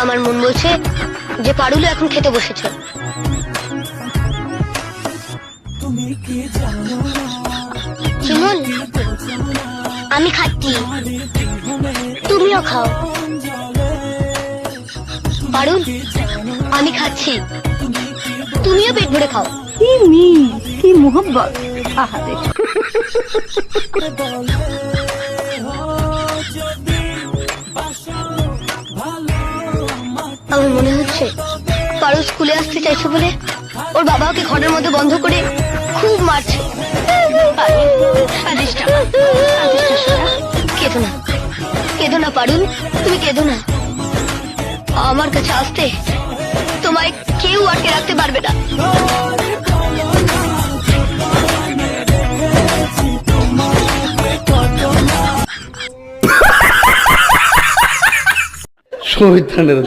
আমার মন বলছে যে পারুল এখন খেতে বসেছে। চিমন, আমি খাচ্ছি, তুমিও খাও। পারুল, আমি খাচ্ছি, তুমিও পেট ভরে খাও। কি মিল, কি মোহব্বত। আহারে আমার মনে হচ্ছে পারুল স্কুলে আসতে চাইছে বলে ওর বাবা ওকে ঘরের মধ্যে বন্ধ করে খুব মারছে। কেঁদো না, কেঁদো না পারুল, তুমি কেঁদো না। আমার কাছে আসতে তোমায় কেউ আটকে রাখতে পারবে না। শহীদ খানের